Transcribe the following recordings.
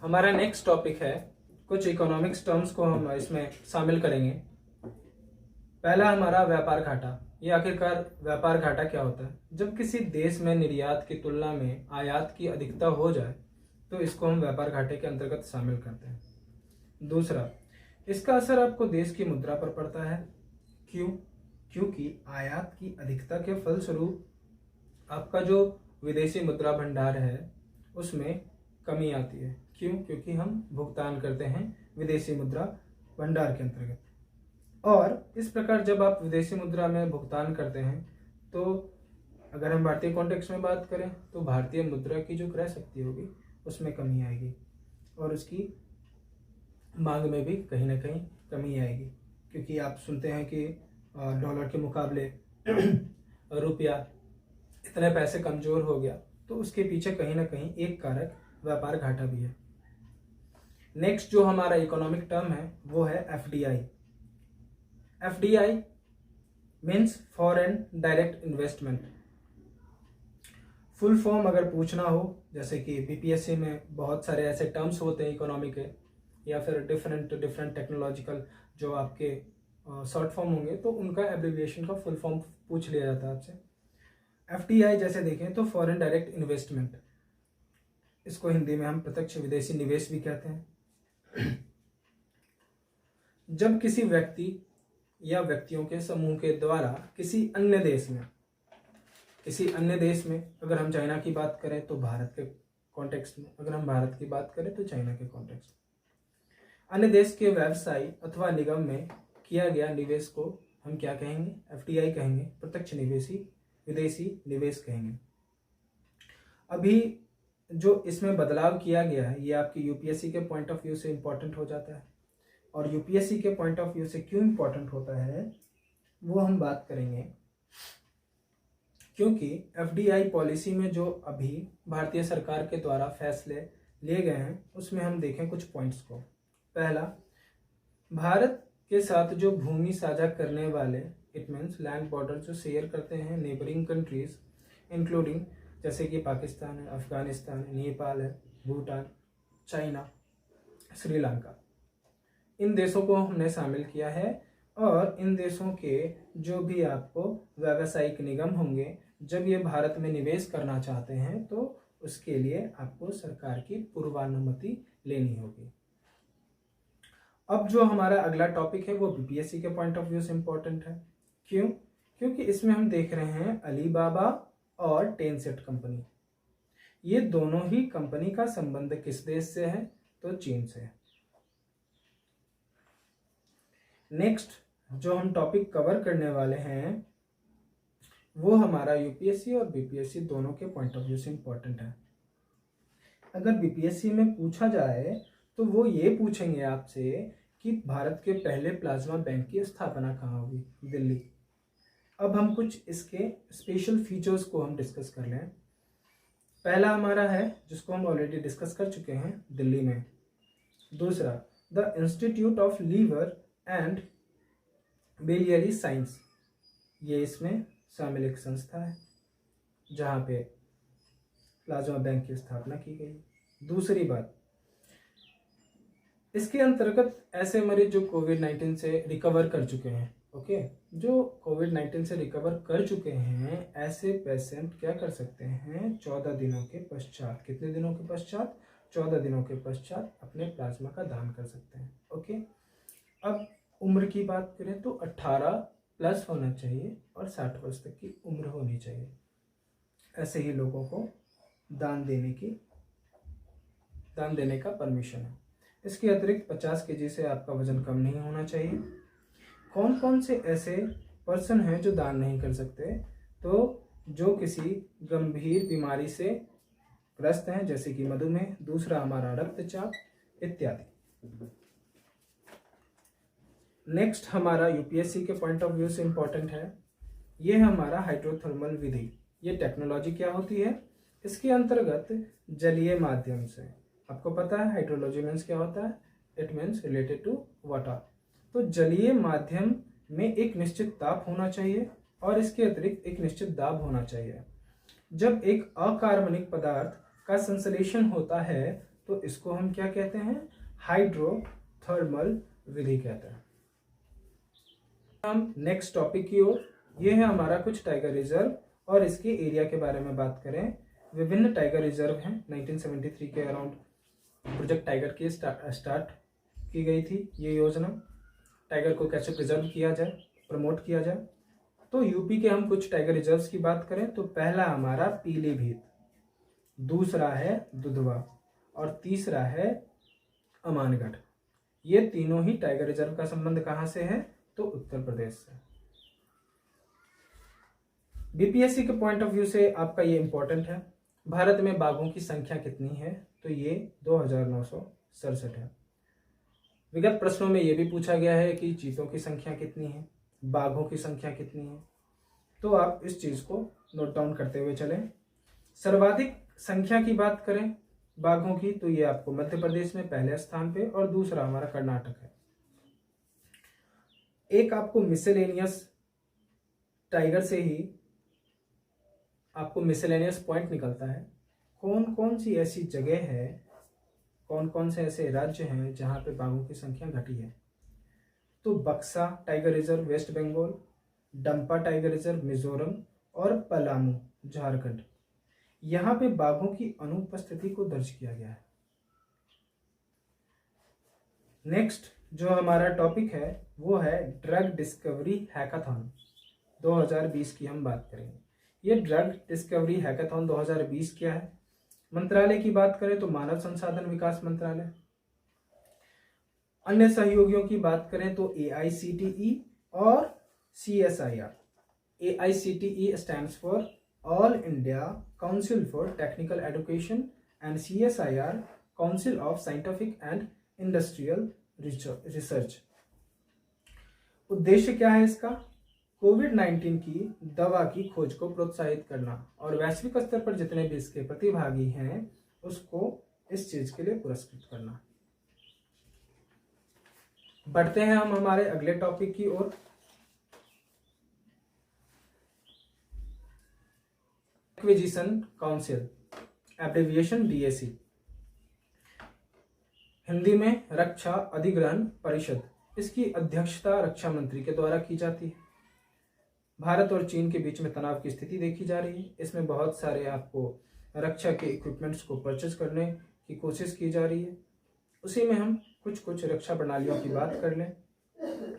हमारा next topic है, कुछ इकोनॉमिक्स टर्म्स को हम इसमें शामिल करेंगे। पहला हमारा व्यापार घाटा। ये आखिरकार व्यापार घाटा क्या होता है? जब किसी देश में निर्यात की तुलना में आयात की अधिकता हो जाए तो इसको हम व्यापार घाटे के अंतर्गत शामिल करते हैं। दूसरा, इसका असर आपको देश की मुद्रा पर पड़ता है। क्यों? क्योंकि आयात की अधिकता के फलस्वरूप आपका जो विदेशी मुद्रा भंडार है उसमें कमी आती है। क्यों? क्योंकि हम भुगतान करते हैं विदेशी मुद्रा भंडार के अंतर्गत। और इस प्रकार जब आप विदेशी मुद्रा में भुगतान करते हैं तो अगर हम भारतीय कॉन्टेक्स्ट में बात करें तो भारतीय मुद्रा की जो क्रय शक्ति होगी उसमें कमी आएगी और उसकी मांग में भी कहीं ना कहीं कमी आएगी, क्योंकि आप सुनते हैं कि डॉलर के मुकाबले रुपया इतने पैसे कमजोर हो गया, तो उसके पीछे कहीं ना कहीं एक कारक व्यापार घाटा भी है। नेक्स्ट जो हमारा इकोनॉमिक टर्म है वो है FDI. FDI means foreign direct investment. Full form अगर पूछना हो, जैसे कि बीपीएससी में बहुत सारे ऐसे टर्म्स होते हैं इकोनॉमी के, या फिर डिफरेंट टेक्नोलॉजिकल जो आपके शॉर्ट फॉर्म होंगे, तो उनका एब्रिविएशन का फुल फॉर्म पूछ लिया जाता है आपसे। एफडीआई जैसे देखें तो फॉरेन डायरेक्ट इन्वेस्टमेंट, इसको हिंदी में हम प्रत्यक्ष विदेशी निवेश भी कहते हैं। जब किसी व्यक्ति या व्यक्तियों के समूह के द्वारा किसी अन्य देश में, अगर हम चाइना की बात करें तो भारत के कॉन्टेक्स्ट में, अगर हम भारत की बात करें तो चाइना के कॉन्टेक्स्ट में, अन्य देश के व्यवसाय अथवा निगम में किया गया निवेश को हम क्या कहेंगे? एफडीआई कहेंगे, प्रत्यक्ष विदेशी निवेश कहेंगे। अभी जो इसमें बदलाव किया गया है ये आपकी यूपीएससी के पॉइंट ऑफ व्यू से इंपॉर्टेंट हो जाता है, और यूपीएससी के पॉइंट ऑफ व्यू से क्यों इंपॉर्टेंट होता है वो हम बात करेंगे। क्योंकि एफडीआई पॉलिसी में जो अभी भारतीय सरकार के द्वारा फैसले लिए गए हैं उसमें हम देखें कुछ पॉइंट्स को। पहला, भारत के साथ जो भूमि साझा करने वाले, इट मीन्स लैंड बॉर्डर जो शेयर करते हैं नेबरिंग कंट्रीज इंक्लूडिंग जैसे कि पाकिस्तान है, अफगानिस्तान है, नेपाल है, भूटान, चाइना, श्रीलंका, इन देशों को हमने शामिल किया है। और इन देशों के जो भी आपको व्यावसायिक निगम होंगे, जब ये भारत में निवेश करना चाहते हैं तो उसके लिए आपको सरकार की पूर्वानुमति लेनी होगी। अब जो हमारा अगला टॉपिक है वो बीपीएससी के पॉइंट ऑफ व्यू से इंपॉर्टेंट है। क्यों? क्योंकि इसमें हम देख रहे हैं अलीबाबा और टेंसेंट कंपनी, ये दोनों ही कंपनी का संबंध किस देश से है? तो चीन से है। नेक्स्ट जो हम टॉपिक कवर करने वाले हैं वो हमारा यूपीएससी और बीपीएससी दोनों के पॉइंट ऑफ व्यू से इंपॉर्टेंट है। अगर बीपीएससी में पूछा जाए तो वो ये पूछेंगे आपसे कि भारत के पहले प्लाज्मा बैंक की स्थापना कहाँ हुई? दिल्ली। अब हम कुछ इसके स्पेशल फीचर्स को हम डिस्कस कर लें। पहला हमारा है जिसको हम ऑलरेडी डिस्कस कर चुके हैं, दिल्ली में। दूसरा, the institute of liver and biliary science, ये इसमें शामिल एक संस्था है जहाँ पे प्लाज्मा बैंक की स्थापना की गई। दूसरी बात, इसके अंतर्गत ऐसे मरीज जो कोविड-19 से रिकवर कर चुके हैं, ओके, जो कोविड-19 से रिकवर कर चुके हैं ऐसे पेशेंट क्या कर सकते हैं? 14 दिनों के पश्चात, कितने दिनों के पश्चात? 14 दिनों के पश्चात अपने प्लाज्मा का दान कर सकते हैं। ओके, अब उम्र की बात करें तो 18 प्लस होना चाहिए और 60 वर्ष तक की उम्र होनी चाहिए। ऐसे ही लोगों को दान देने का परमिशन है। इसके अतिरिक्त 50 केजी से आपका वजन कम नहीं होना चाहिए। कौन कौन से ऐसे पर्सन हैं जो दान नहीं कर सकते? तो जो किसी गंभीर बीमारी से ग्रस्त हैं जैसे कि मधुमेह, दूसरा हमारा रक्तचाप इत्यादि। नेक्स्ट हमारा यूपीएससी के पॉइंट ऑफ व्यू से इंपॉर्टेंट है, ये है हमारा हाइड्रोथर्मल विधि। ये टेक्नोलॉजी क्या होती है? इसके अंतर्गत जलीय माध्यम से, आपको पता है हाइड्रोलॉजी मीन्स क्या होता है? It means related to water. तो जलीय माध्यम में एक निश्चित ताप होना चाहिए और इसके अतिरिक्त एक निश्चित दाब होना चाहिए। जब एक अकार्बनिक पदार्थ का संश्लेषण होता है तो इसको हम क्या कहते हैं, हाइड्रोथर्मल विधि कहते हैं। हम नेक्स्ट टॉपिक की ओर, ये है हमारा कुछ टाइगर रिजर्व और इसके एरिया के बारे में बात करें। विभिन्न टाइगर रिजर्व हैं। 1973 के अराउंड प्रोजेक्ट टाइगर की स्टार्ट की गई थी ये योजना, टाइगर को कैसे प्रिजर्व किया जाए, प्रमोट किया जाए। तो यूपी के हम कुछ टाइगर रिजर्व्स की बात करें तो पहला हमारा पीलीभीत, दूसरा है दुधवा और तीसरा है अमानगढ़। ये तीनों ही टाइगर रिजर्व का संबंध कहां से है, तो उत्तर प्रदेश से। बीपीएससी के पॉइंट ऑफ व्यू से आपका ये इंपॉर्टेंट है। भारत में बाघों की संख्या कितनी है, तो ये 2967 है। विगत प्रश्नों में ये भी पूछा गया है कि चीतों की संख्या कितनी है, बाघों की संख्या कितनी है, तो आप इस चीज को नोट डाउन करते हुए चलें। सर्वाधिक संख्या की बात करें बाघों की, तो ये आपको मध्य प्रदेश में पहले स्थान पे और दूसरा हमारा कर्नाटक है। एक आपको मिसेलेनियस टाइगर से ही आपको मिसेलेनियस पॉइंट निकलता है, कौन कौन सी ऐसी जगह है, कौन कौन से ऐसे राज्य हैं जहां पे बाघों की संख्या घटी है। तो Buxa tiger reserve West Bengal, Dampa tiger reserve Mizoram और पलामू झारखंड, यहां पे बाघों की अनुपस्थिति को दर्ज किया गया है। नेक्स्ट जो हमारा टॉपिक है वो है ड्रग डिस्कवरी हैकाथॉन 2020 की हम बात करेंगे। ये ड्रग डिस्कवरी हैकाथॉन 2020 क्या है। मंत्रालय की बात करें तो मानव संसाधन विकास मंत्रालय। अन्य सहयोगियों की बात करें तो AICTE और CSIR। AICTE stands for all India council for technical education and CSIR council of scientific and industrial research. उद्देश्य क्या है इसका, कोविड-19 की दवा की खोज को प्रोत्साहित करना और वैश्विक स्तर पर जितने भी इसके प्रतिभागी हैं उसको इस चीज के लिए पुरस्कृत करना। बढ़ते हैं हम हमारे अगले टॉपिक की ओर। Acquisition council, abbreviation DAC, Hindi में रक्षा अधिग्रहण परिषद। इसकी अध्यक्षता रक्षा मंत्री के द्वारा की जाती है। भारत और चीन के बीच में तनाव की स्थिति देखी जा रही है। इसमें बहुत सारे आपको रक्षा के इक्विपमेंट्स को परचेज करने की कोशिश की जा रही है। उसी में हम कुछ रक्षा प्रणालियों की बात कर लें।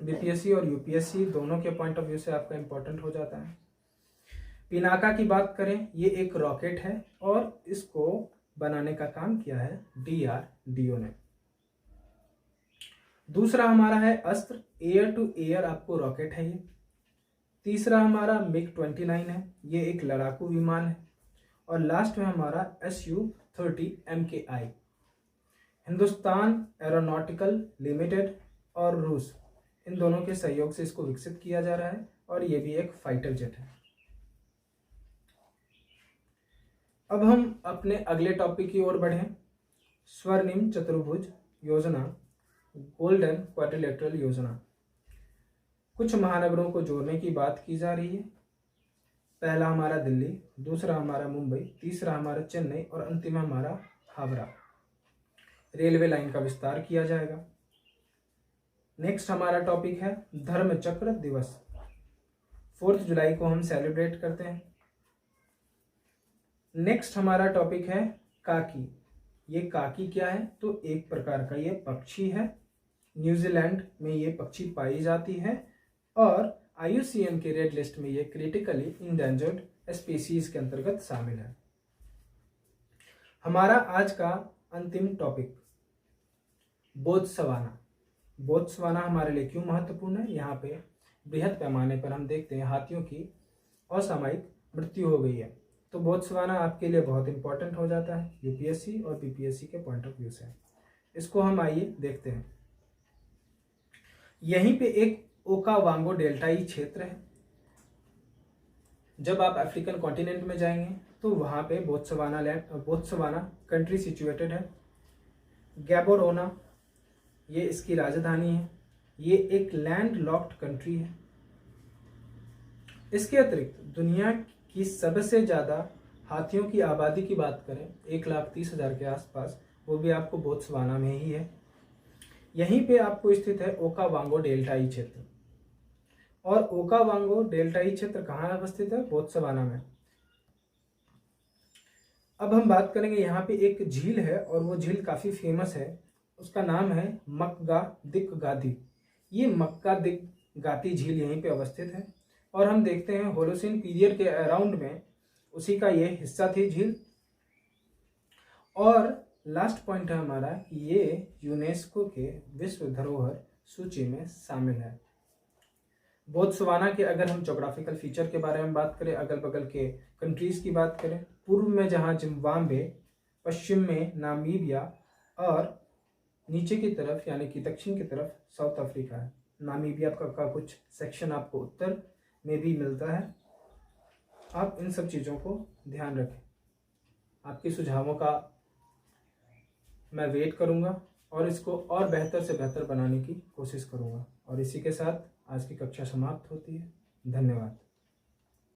बीपीएससी और यूपीएससी दोनों के पॉइंट ऑफ व्यू से आपका इंपॉर्टेंट हो जाता है। पिनाका की बात करें, ये एक रॉकेट है और इसको बनाने का काम किया है DRDO ने। दूसरा हमारा है अस्त्र, एयर टू एयर आपको रॉकेट है ये। तीसरा हमारा MiG-29 है, ये एक लड़ाकू विमान है। और लास्ट में हमारा Su-30 MKI। Hindustan aeronautical limited और रूस, इन दोनों के सहयोग से इसको विकसित किया जा रहा है और ये भी एक फाइटर जेट है। अब हम अपने अगले टॉपिक की ओर बढ़ें। स्वर्णिम चतुर्भुज योजना, गोल्डन क्वाड्रिलेटरल योजना। कुछ महानगरों को जोड़ने की बात की जा रही है। पहला हमारा दिल्ली, दूसरा हमारा मुंबई, तीसरा हमारा चेन्नई और अंतिम हमारा हावड़ा। रेलवे लाइन का विस्तार किया जाएगा। नेक्स्ट हमारा टॉपिक है धर्म चक्र दिवस। 4 जुलाई को हम सेलिब्रेट करते हैं। नेक्स्ट हमारा टॉपिक है काकी। ये काकी क्या है, तो एक प्रकार का ये पक्षी है। न्यूजीलैंड में ये पक्षी पाई जाती है और IUCN के रेड लिस्ट में ये क्रिटिकली इंडेंजर्ड स्पीसीज के अंतर्गत शामिल है। हमारा आज का अंतिम टॉपिक बोत्सवाना। बोत्सवाना हमारे लिए क्यों महत्वपूर्ण है, यहाँ पे बृहद पैमाने पर हम देखते हैं हाथियों की असामयिक मृत्यु हो गई है। तो बोत्सवाना आपके लिए बहुत इंपॉर्टेंट हो जाता है यूपीएससी और बीपीएससी के पॉइंट ऑफ व्यू से। इसको हम आइए देखते हैं। यहीं पे एक ओकावांगो डेल्टाई क्षेत्र है। जब आप अफ्रीकन कॉन्टिनेंट में जाएंगे तो वहां पे बोत्सवाना कंट्री सिचुएटेड है। गैबोरोना ये इसकी राजधानी है। ये एक लैंड लॉक्ड कंट्री है। इसके अतिरिक्त दुनिया की सबसे ज्यादा हाथियों की आबादी की बात करें 1,30,000 के आसपास, वो भी आपको बोत्सवाना में ही है। यहीं पे आपको स्थित है ओकावांगो डेल्टाई क्षेत्र। और ओकावांगो डेल्टाई क्षेत्र कहाँ अवस्थित है? बोत्सवाना में। अब हम बात करेंगे, यहाँ पे एक झील है और वो झील काफ़ी फेमस है, उसका नाम है मक्का दिक गादी। ये मक्का दिक गाती झील यहीं पे अवस्थित है और हम देखते हैं होलोसिन पीरियड के अराउंड में उसी का ये हिस्सा थी झील। और लास्ट पॉइंट है हमारा कि ये यूनेस्को के विश्व धरोहर सूची में शामिल है। बोत्सवाना के अगर हम जोग्राफिकल फीचर के बारे में बात करें, अगल बगल के कंट्रीज की बात करें, पूर्व में जहाँ जिम्बाब्वे, पश्चिम में नामीबिया और नीचे की तरफ यानी कि दक्षिण की तरफ साउथ अफ्रीका है। नामीबिया का कुछ सेक्शन आपको उत्तर में भी मिलता है। आप इन सब चीज़ों को ध्यान रखें। आपके सुझावों का मैं वेट करूंगा और इसको और बेहतर से बेहतर बनाने की कोशिश करूंगा। और इसी के साथ आज की कक्षा समाप्त होती है। धन्यवाद।